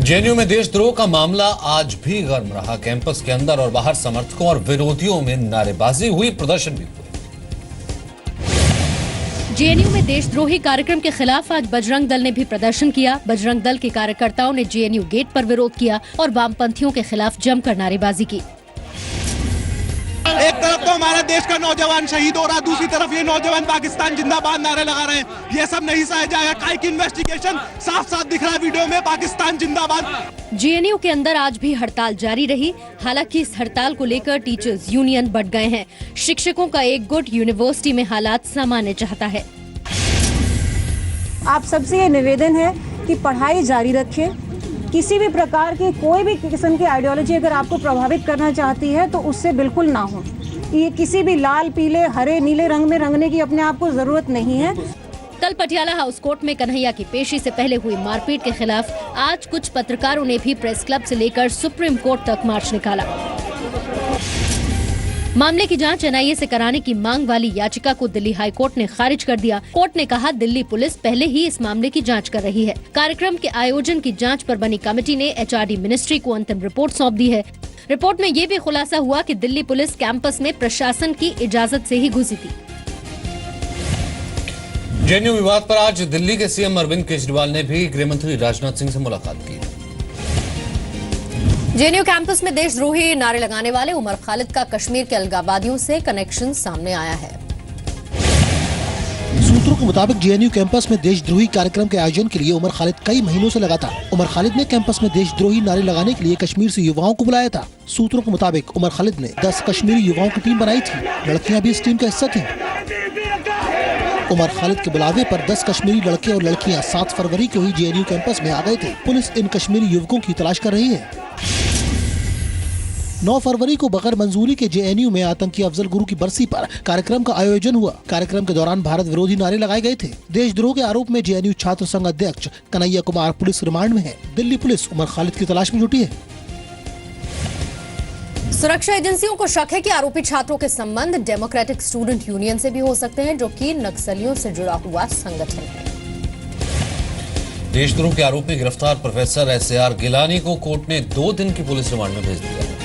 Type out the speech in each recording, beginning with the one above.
JNU में देशद्रोह का मामला आज भी गर्म रहा। कैंपस के अंदर और बाहर समर्थकों और विरोधियों में नारेबाजी हुई, प्रदर्शन भी हुए। जेएनयू में देशद्रोही कार्यक्रम के खिलाफ आज बजरंग दल ने भी प्रदर्शन किया। बजरंग दल के कार्यकर्ताओं ने जेएनयू गेट पर विरोध किया और वामपंथियों के खिलाफ जमकर नारेबाजी की। एक तरफ तो हमारा देश का नौजवान शहीद हो रहा है, दूसरी तरफ ये नौजवान पाकिस्तान जिंदाबाद नारे लगा रहे हैं। ये सब नहीं सहा जाएगा। काई की इन्वेस्टिगेशन साफ साफ दिख रहा है वीडियो में, पाकिस्तान जिंदाबाद। जेएनयू के अंदर आज भी हड़ताल जारी रही। हालांकि इस हड़ताल को लेकर टीचर्स यूनियन बढ़ गए हैं। शिक्षकों का एक गुट यूनिवर्सिटी में हालात सामान्य चाहता है। आप सबसे ये निवेदन है कि पढ़ाई जारी रखें। किसी भी प्रकार की कोई भी किस्म की आइडियोलॉजी अगर आपको प्रभावित करना चाहती है तो उससे बिल्कुल ना हो। ये किसी भी लाल, पीले, हरे, नीले रंग में रंगने की अपने आप को जरूरत नहीं है। कल पटियाला हाउस कोर्ट में कन्हैया की पेशी से पहले हुई मारपीट के खिलाफ आज कुछ पत्रकारों ने भी प्रेस क्लब से लेकर सुप्रीम कोर्ट तक मार्च निकाला। मामले की जांच एनआईए से कराने की मांग वाली याचिका को दिल्ली हाई कोर्ट ने खारिज कर दिया। कोर्ट ने कहा दिल्ली पुलिस पहले ही इस मामले की जांच कर रही है। कार्यक्रम के आयोजन की जांच पर बनी कमेटी ने एचआरडी मिनिस्ट्री को अंतिम रिपोर्ट सौंप दी है। रिपोर्ट में ये भी खुलासा हुआ कि दिल्ली पुलिस कैंपस में प्रशासन की इजाजत से ही घुसी थी। जेएनयू विवाद पर आज दिल्ली के सीएम अरविंद केजरीवाल ने भी गृह मंत्री राजनाथ सिंह से मुलाकात की। जेएनयू कैंपस में देशद्रोही नारे लगाने वाले उमर खालिद का कश्मीर के अलगाववादियों से कनेक्शन सामने आया है। सूत्रों के मुताबिक जेएनयू कैंपस में देशद्रोही कार्यक्रम के आयोजन के लिए उमर खालिद कई महीनों से लगा था। उमर खालिद ने कैंपस में देशद्रोही नारे लगाने के लिए कश्मीर से युवाओं को बुलाया था। सूत्रों के मुताबिक उमर खालिद ने 10 कश्मीरी युवाओं की टीम बनाई थी। लड़कियां भी इस टीम का हिस्सा थी। उमर खालिद के बुलावे पर 10 कश्मीरी लड़के और लड़कियां 7 फरवरी को ही जेएनयू कैंपस में आ गए थे। पुलिस इन कश्मीरी युवकों की तलाश कर रही है। 9 फरवरी को बगैर मंजूरी के जेएनयू में आतंकी अफजल गुरु की बरसी पर कार्यक्रम का आयोजन हुआ। कार्यक्रम के दौरान भारत विरोधी नारे लगाए गए थे। देशद्रोह के आरोप में जेएनयू छात्र संघ अध्यक्ष कन्हैया कुमार पुलिस रिमांड में है। दिल्ली पुलिस उमर खालिद की तलाश में जुटी है। सुरक्षा एजेंसियों को शक है कि आरोपी छात्रों के संबंध डेमोक्रेटिक स्टूडेंट यूनियन से भी हो सकते हैं, जो कि नक्सलियों से जुड़ा हुआ संगठन है। देशद्रोह के आरोप में गिरफ्तार प्रोफेसर एसएआर गिलानी को कोर्ट ने 2 दिन की पुलिस रिमांड में भेज दिया।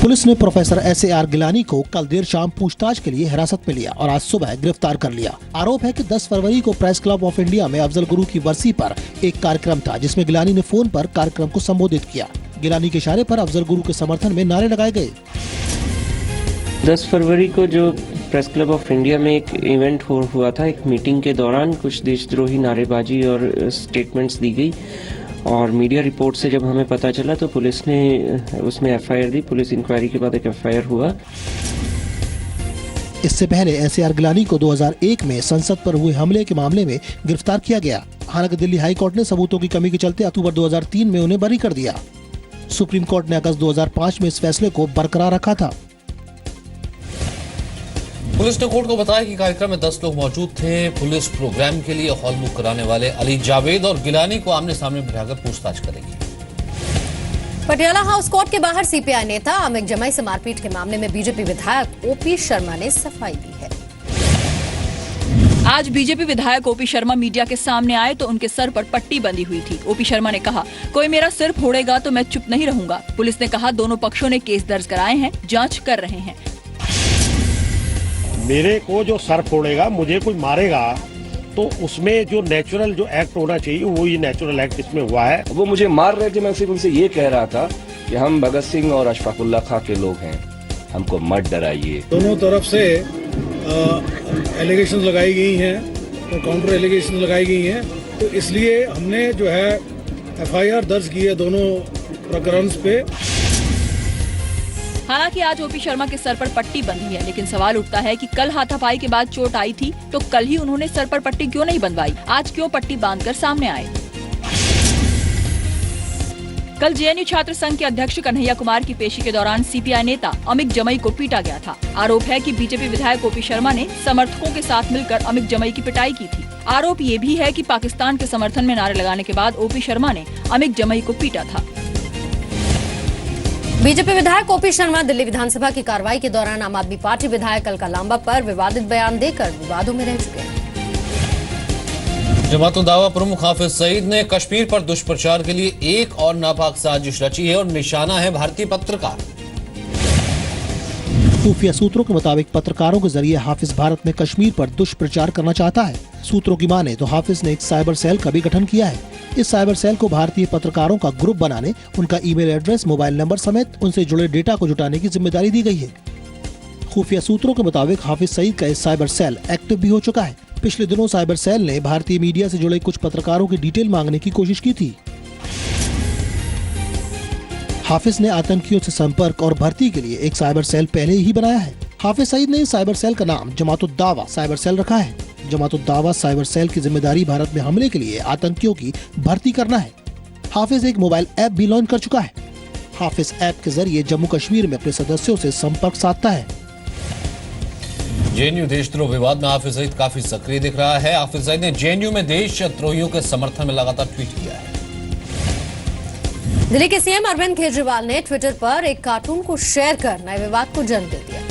पुलिस ने प्रोफेसर एसएआर गिलानी को कल देर शाम पूछताछ के लिए हिरासत में लिया और आज सुबह गिरफ्तार कर लिया। आरोप है कि 10 फरवरी को प्रेस क्लब ऑफ इंडिया में अफजल गुरु की बरसी पर एक कार्यक्रम था, जिसमें गिलानी ने फोन पर कार्यक्रम को संबोधित किया। गिलानी के इशारे पर अफजल गुरु के समर्थन में नारे लगाए गए। 10 फरवरी को जो प्रेस क्लब ऑफ इंडिया में एक इवेंट हुआ था, एक मीटिंग के दौरान कुछ देशद्रोही नारेबाजी और स्टेटमेंट्स दी गई और मीडिया रिपोर्ट से जब हमें पता चला तो पुलिस ने उसमें एफआईआर दी। पुलिस इंक्वायरी के बाद एक एफआईआर हुआ। इससे पहले एसएआर गिलानी को 2001 में संसद पर हुए हमले के मामले में गिरफ्तार किया गया। हालांकि दिल्ली हाई कोर्ट ने सबूतों की कमी के चलते अक्टूबर 2003 में उन्हें बरी कर दिया। सुप्रीम कोर्ट ने अगस्त 2005 में इस फैसले को बरकरार रखा था। पुलिस ने कोर्ट को बताया कि कार्यक्रम में 10 लोग मौजूद थे। पुलिस प्रोग्राम के लिए हॉल बुक कराने वाले अली जावेद और गिलानी को आमने सामने बिठाकर पूछताछ करेगी। पटियाला हाउस कोर्ट के बाहर सीपीआई नेता अमित जमाई से मारपीट के मामले में बीजेपी विधायक ओपी शर्मा ने सफाई दी है। आज बीजेपी विधायक ओपी शर्मा मीडिया के सामने आए तो उनके सर पर पट्टी बंधी हुई थी। ओपी शर्मा ने कहा, कोई मेरा सिर फोड़ेगा तो मैं चुप नहीं रहूंगा। पुलिस ने कहा दोनों पक्षों ने केस दर्ज कराए हैं, जांच कर रहे हैं। मेरे को जो सर फोड़ेगा, मुझे कोई मारेगा तो उसमें जो नेचुरल जो एक्ट होना चाहिए वो ये नेचुरल एक्ट इसमें हुआ है। वो मुझे मार रहे थे, मैं सिर्फ उनसे ये कह रहा था कि हम भगत सिंह और अशफाकुल्ला खां के लोग हैं, हमको मत डराइए। दोनों तरफ से एलिगेशंस लगाई गई हैं और काउंटर एलिगेशंस लगाई गई हैं, तो इसलिए हमने जो है एफआईआर दर्ज की है दोनों प्रकरण पे। हालांकि आज ओपी शर्मा के सर पर पट्टी बंधी है, लेकिन सवाल उठता है कि कल हाथापाई के बाद चोट आई थी तो कल ही उन्होंने सर पर पट्टी क्यों नहीं बंधवाई? आज क्यों पट्टी बांधकर सामने आए? कल जेएनयू छात्र संघ के अध्यक्ष कन्हैया कुमार की पेशी के दौरान सीपीआई नेता अमित जमाई को पीटा गया था। आरोप है कि बीजेपी विधायक ओपी शर्मा ने समर्थकों के साथ मिलकर अमित जमाई की पिटाई की थी। आरोप ये भी है कि पाकिस्तान के समर्थन में नारे लगाने के बाद ओपी शर्मा ने अमित जमाई को पीटा था। बीजेपी विधायक ओपी शर्मा दिल्ली विधानसभा की कार्रवाई के दौरान आम आदमी पार्टी विधायक अलका लांबा पर विवादित बयान देकर विवादों में रह चुके हैं। जमात दावा प्रमुख हाफिज सईद ने कश्मीर पर दुष्प्रचार के लिए एक और नापाक साजिश रची है और निशाना है भारतीय पत्रकार। खुफिया सूत्रों के मुताबिक पत्रकारों के जरिए हाफिज भारत में कश्मीर पर दुष्प्रचार करना चाहता है। सूत्रों की माने तो हाफिज ने एक साइबर सेल का भी गठन किया है। इस साइबर सेल को भारतीय पत्रकारों का ग्रुप बनाने, उनका ईमेल एड्रेस, मोबाइल नंबर समेत उनसे जुड़े डेटा को जुटाने की जिम्मेदारी दी गई है। खुफिया सूत्रों के मुताबिक हाफिज सईद का इस साइबर सेल एक्टिव भी हो चुका है। पिछले दिनों साइबर सेल ने भारतीय मीडिया से जुड़े कुछ पत्रकारों की डिटेल मांगने की कोशिश की थी। हाफिज ने आतंकियों से संपर्क और भर्ती के लिए एक साइबर सेल पहले ही बनाया है। हाफिज सईद ने इस साइबर सेल का नाम जमात दावा साइबर सेल रखा है। जमात दावा साइबर सेल की जिम्मेदारी भारत में हमले के लिए आतंकियों की भर्ती करना है। हाफिज एक मोबाइल ऐप भी लॉन्च कर चुका है। हाफिज ऐप के जरिए जम्मू कश्मीर में अपने सदस्यों से संपर्क साधता है। जेएनयू देशद्रोह विवाद में हाफिज सईद काफी सक्रिय दिख रहा है। हाफिज सईद ने जेएनयू में देशद्रोहियों के समर्थन में लगातार ट्वीट किया है। दिल्ली के सीएम अरविंद केजरीवाल ने ट्विटर पर एक कार्टून को शेयर कर नए विवाद को जन्म दे दिया।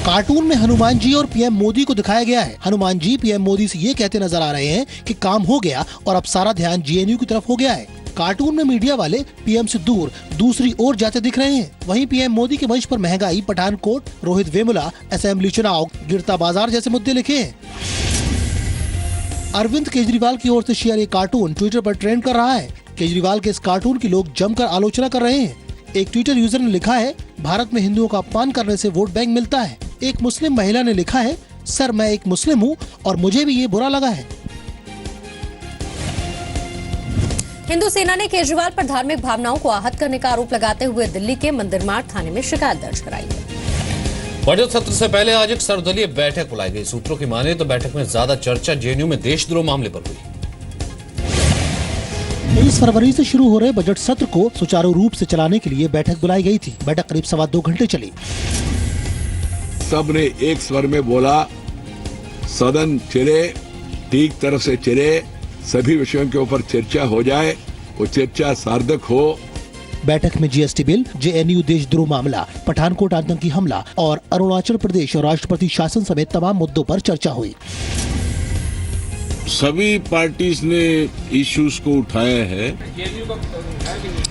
कार्टून में हनुमान जी और पीएम मोदी को दिखाया गया है। हनुमान जी पीएम मोदी से ये कहते नजर आ रहे हैं कि काम हो गया और अब सारा ध्यान जेएनयू की तरफ हो गया है। कार्टून में मीडिया वाले पीएम से दूर दूसरी ओर जाते दिख रहे हैं। वहीं पीएम मोदी के मंच पर महंगाई, पठानकोट, रोहित वेमुला, असेंबली चुनाव, गिरता बाजार जैसे मुद्दे लिखे हैं। अरविंद केजरीवाल की ओर से शेयर ये कार्टून ट्विटर पर ट्रेंड कर रहा है। केजरीवाल के इस कार्टून की लोग जमकर आलोचना कर रहे हैं। एक ट्विटर यूजर ने लिखा है, भारत में हिंदुओं का अपमान करने से वोट बैंक मिलता है। एक मुस्लिम महिला ने लिखा है, सर मैं एक मुस्लिम हूँ और मुझे भी ये बुरा लगा है। हिंदू सेना ने केजरीवाल पर धार्मिक भावनाओं को आहत करने का आरोप लगाते हुए दिल्ली के मंदिरमार्ग थाने में शिकायत दर्ज कराई है। बजट सत्र से पहले आज एक सर्वदलीय बैठक बुलाई गई। सूत्रों की माने तो बैठक में ज्यादा चर्चा जेएनयू में देशद्रोह मामले पर हुई। 23 फरवरी से शुरू हो रहे बजट सत्र को सुचारू रूप से चलाने के लिए बैठक बुलाई गई थी। बैठक करीब 2.25 घंटे चली। सबने एक स्वर में बोला, सदन चले, ठीक तरफ से चले, सभी विषयों के ऊपर चर्चा हो जाए, वो चर्चा सार्थक हो। बैठक में जीएसटी बिल, जेएनयू देशद्रोह मामला, पठानकोट आतंकी हमला और अरुणाचल प्रदेश और राष्ट्रपति शासन समेत तमाम मुद्दों पर चर्चा हुई। सभी पार्टीज ने इश्यूज को उठाया है।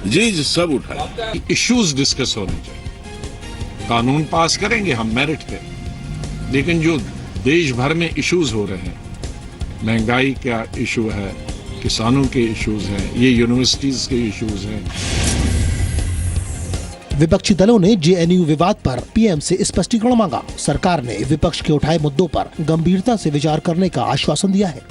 जी सब उठाया। इश्यूज डिस्कस होने चाहिए। कानून पास करेंगे हम मेरिट पे, लेकिन जो देश भर में इश्यूज हो रहे हैं, महंगाई का इशू है, किसानों के इश्यूज हैं, ये यूनिवर्सिटीज के इश्यूज हैं। विपक्षी दलों ने जेएनयू विवाद पर पीएम से स्पष्टीकरण मांगा। सरकार ने विपक्ष के उठाए मुद्दों पर गंभीरता से विचार करने का आश्वासन दिया है।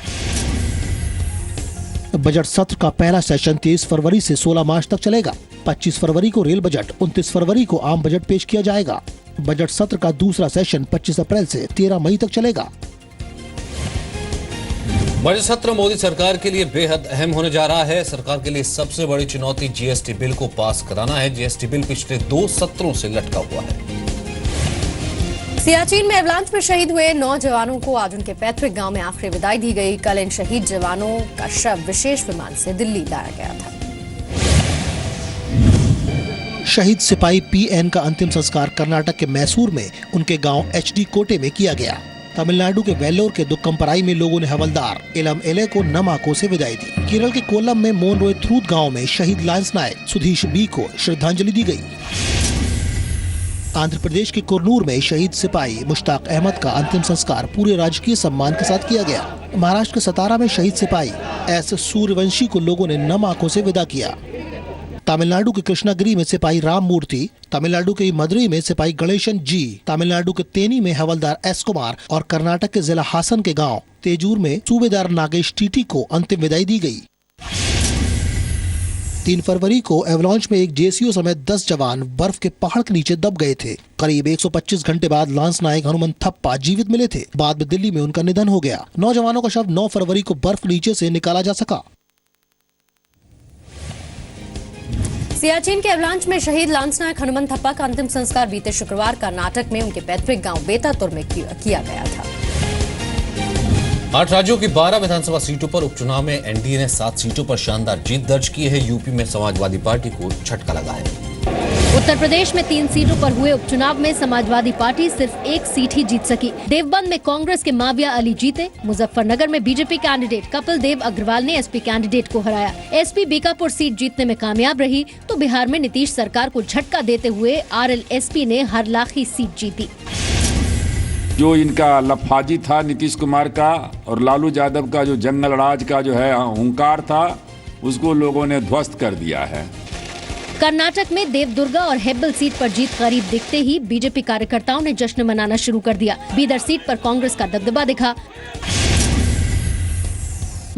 बजट सत्र का पहला सेशन 23 फरवरी से 16 मार्च तक चलेगा। 25 फरवरी को रेल बजट, 29 फरवरी को आम बजट पेश किया जाएगा। बजट सत्र का दूसरा सेशन 25 अप्रैल से 13 मई तक चलेगा। बजट सत्र मोदी सरकार के लिए बेहद अहम होने जा रहा है। सरकार के लिए सबसे बड़ी चुनौती जीएसटी बिल को पास कराना है। जीएसटी बिल पिछले 2 सत्रों से लटका हुआ है। सियाचिन में एवलांच में शहीद हुए 9 जवानों को आज उनके पैतृक गांव में आखिरी विदाई दी गई। कल इन शहीद जवानों का शव विशेष विमान से दिल्ली लाया गया था। शहीद सिपाही पीएन का अंतिम संस्कार कर्नाटक के मैसूर में उनके गांव एचडी कोटे में किया गया। तमिलनाडु के वेल्लोर के दुक्कमपराई में लोगों ने हवलदार इलम एले को नम आंखों से विदाई दी। केरल के कोल्लम में मोनरोय थ्रूत गांव में शहीद लांस नायक सुधीश बी को श्रद्धांजलि दी गई। आंध्र प्रदेश के कुरनूर में शहीद सिपाही मुश्ताक अहमद का अंतिम संस्कार पूरे राजकीय सम्मान के साथ किया गया। महाराष्ट्र के सतारा में शहीद सिपाही एस सूर्यवंशी को लोगों ने नम आंखों से विदा किया। तमिलनाडु के कृष्णागिरी में सिपाही राम मूर्ति, तमिलनाडु के मदुरई में सिपाही गणेशन जी, तमिलनाडु के तेनी में हवलदार एस कुमार और कर्नाटक के जिला हासन के गांव तेजूर में सूबेदार नागेश टीटी को अंतिम विदाई दी गई। 3 फरवरी को एवलांच में एक जेसीओ समेत 10 जवान बर्फ के पहाड़ के नीचे दब गए थे। करीब 125 घंटे बाद लांस नायक हनुमंत थप्पा जीवित मिले थे। बाद में दिल्ली में उनका निधन हो गया। 9 जवानों का शव 9 फरवरी को बर्फ नीचे से निकाला जा सका। सियाचिन के एवलांच में शहीद लांस नायक हनुमंत थप्पा का अंतिम संस्कार बीते शुक्रवार कर्नाटक में उनके पैतृक गांव बेतातुर में किया गया था। 8 राज्यों की 12 विधानसभा सीटों पर उपचुनाव में एनडीए ने 7 सीटों पर शानदार जीत दर्ज की है। यूपी में समाजवादी पार्टी को झटका लगा है। उत्तर प्रदेश में 3 सीटों पर हुए उपचुनाव में समाजवादी पार्टी सिर्फ 1 सीट ही जीत सकी। देवबंद में कांग्रेस के माविया अली जीते। मुजफ्फरनगर में बीजेपी कैंडिडेट कपिल देव अग्रवाल ने एसपी कैंडिडेट को हराया। एसपी बीकापुर सीट जीतने में कामयाब रही तो बिहार में नीतीश सरकार को झटका देते हुए आरएलएसपी ने हरलाखी सीट जीती। जो इनका लफाजी था नीतीश कुमार का और लालू यादव का जो जंगल राज का जो है हुंकार था, उसको लोगों ने ध्वस्त कर दिया है। कर्नाटक में देवदुर्गा और हेब्बल सीट पर जीत करीब दिखते ही बीजेपी कार्यकर्ताओं ने जश्न मनाना शुरू कर दिया। बीदर सीट पर कांग्रेस का दबदबा दिखा।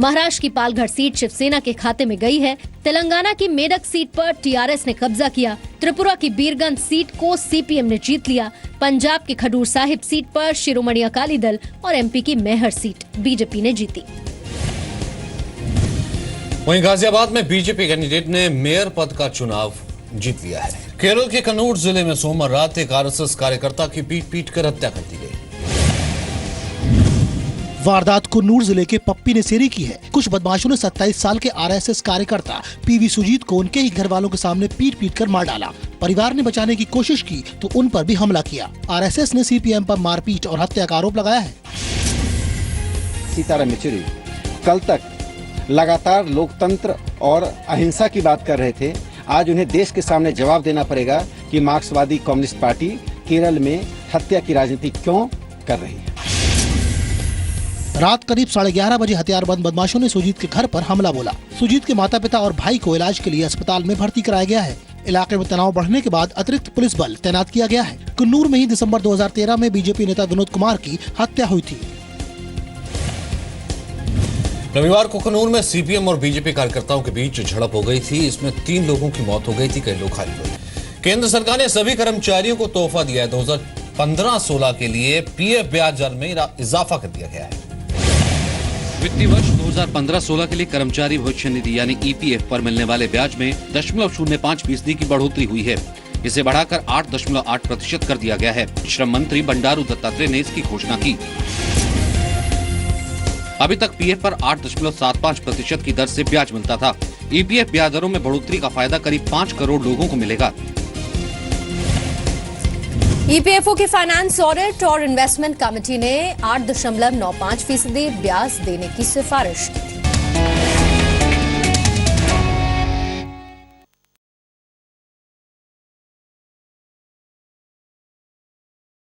महाराष्ट्र की पालघर सीट शिवसेना के खाते में गई है। तेलंगाना की मेडक सीट पर टीआरएस ने कब्जा किया। त्रिपुरा की बीरगंज सीट को सीपीएम ने जीत लिया। पंजाब की खडूर साहिब सीट पर शिरोमणि अकाली दल और एमपी की मैहर सीट बीजेपी ने जीती। वहीं गाजियाबाद में बीजेपी कैंडिडेट ने मेयर पद का चुनाव जीत लिया है। केरल के कन्नूर जिले में सोमवार रात एक आरएसएस कार्यकर्ता की पीट कर हत्या कर दी गई। वारदात कन्नूर जिले के पप्पी ने सेरी की है। कुछ बदमाशों ने 27 साल के आरएसएस कार्यकर्ता पीवी सुजीत को उनके ही घर वालों के सामने पीट कर मार डाला। परिवार ने बचाने की कोशिश की तो उन पर भी हमला किया। आरएसएस ने सीपीएम पर मारपीट और हत्या का आरोप लगाया है। सीताराम येचुरी कल तक लगातार लोकतंत्र और अहिंसा की बात कर रहे थे। आज उन्हें देश के सामने जवाब देना पड़ेगा कि मार्क्सवादी कम्युनिस्ट पार्टी केरल में हत्या की राजनीति क्यों कर रही है। रात करीब 11:30 बजे हथियारबंद बदमाशों ने सुजीत के घर पर हमला बोला। सुजीत के माता पिता और भाई को इलाज के लिए अस्पताल में भर्ती कराया गया है। इलाके में तनाव बढ़ने के बाद अतिरिक्त पुलिस बल तैनात किया गया है। कन्नूर में ही दिसंबर 2013 में बीजेपी नेता विनोद कुमार की हत्या हुई थी। रविवार को कन्नूर में सीपीएम और बीजेपी कार्यकर्ताओं के बीच झड़प हो गई थी। इसमें 3 लोगों की मौत हो गई थी, कई लोग घायल हुए। केंद्र सरकार ने सभी कर्मचारियों को तोहफा दिया है। 2015-16 के लिए पीएफ ब्याज दर में इजाफा कर दिया गया है। वित्तीय वर्ष 2015-16 के लिए कर्मचारी भविष्य निधि यानी ईपीएफ पर मिलने वाले ब्याज में 0.05% की बढ़ोतरी हुई है। इसे बढ़ाकर 8.8% कर दिया गया है। श्रम मंत्री बंडारू दत्तात्रेय ने इसकी घोषणा की। अभी तक पीएफ पर 8.75% की दर से ब्याज मिलता था। ईपीएफ ब्याज दरों में बढ़ोतरी का फायदा करीब 5 करोड़ लोगों को मिलेगा। ईपीएफओ की फाइनेंस ऑडिट और इन्वेस्टमेंट कमेटी ने 8.95% ब्याज देने की सिफारिश की थी।